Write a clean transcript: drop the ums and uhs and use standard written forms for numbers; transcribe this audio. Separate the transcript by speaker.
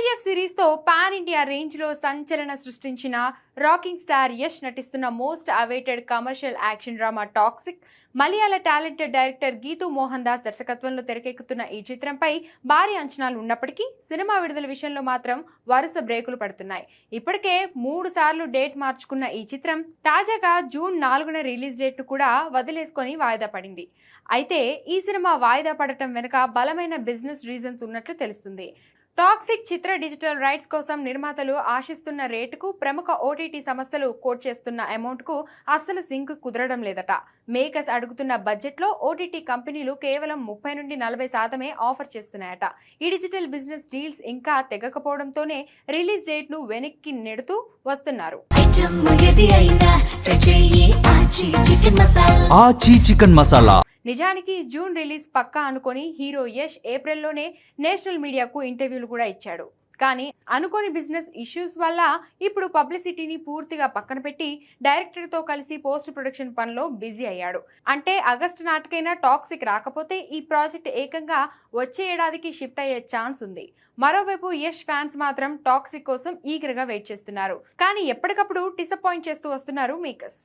Speaker 1: KGF series తో pan India range లో సంచలన సృష్టించిన రాకింగ్ స్టార్ యష్ నటిస్తున్న most awaited commercial action drama Toxic Malayala talented director Geethu Mohan Das దర్శకత్వంలో తెరకెక్కుతున్న ఈ చిత్రంపై భారీ అంచనాలు ఉన్నప్పటికీ సినిమా విడుదల విషయంలో మాత్రం వరుస బ్రేకులు పడుతున్నాయి. ఇప్పటికే 3 సార్లు డేట్ మార్చుకున్న ఈ చిత్రం తాజాగా జూన్ 4న రిలీజ్ డేట్ ను కూడా వదిలేసుకొని వాయిదా పడింది. అయితే ఈ సినిమా వాయిదా పడటం వెనుక బలమైన బిజినెస్ రీజన్స్ ఉన్నట్లు తెలుస్తుంది. టాక్సిక్ చిత్ర డిజిటల్ రైట్స్ కోసం నిర్మాతలు ఆశిస్తున్న రేటుకు ప్రముఖ ఓటీటీ సంస్థలు కోట్ చేస్తున్న అమౌంట్ కు అస్సలు సింక్ కుదరడం లేదట. మేకర్స్ అడుగుతున్న బడ్జెట్ లో ఓటీటీ కంపెనీలు కేవలం 30 నుండి 40% ఆఫర్ చేస్తున్నాయట. ఈ డిజిటల్ బిజినెస్ డీల్స్ ఇంకా తెగకపోవడంతోనే రిలీజ్ డేట్ ను వెనక్కి నెడుతూ వస్తున్నారు. నిజానికి జూన్ రిలీజ్ పక్కా అనుకొని హీరో యష్ ఏప్రిల్లోనే నేషనల్ మీడియాకు ఇంటర్వ్యూలు కూడా ఇచ్చాడు. కానీ అనుకోని బిజినెస్ ఇష్యూస్ వల్ల ఇప్పుడు పబ్లిసిటీని పూర్తిగా పక్కన పెట్టి డైరెక్టర్తో కలిసి పోస్ట్ ప్రొడక్షన్ పనిలో బిజీ అయ్యాడు. అంటే ఆగస్టు నాటికైనా టాక్సిక్ రాకపోతే ఈ ప్రాజెక్ట్ ఏకంగా వచ్చే ఏడాదికి షిఫ్ట్ అయ్యే ఛాన్స్ ఉంది. మరోవైపు యష్ ఫ్యాన్స్ మాత్రం టాక్సిక్ కోసం ఈగర్గా వెయిట్ చేస్తున్నారు. కానీ ఎప్పటికప్పుడు డిసప్పాయింట్ చేస్తూ వస్తున్నారు మేకర్స్.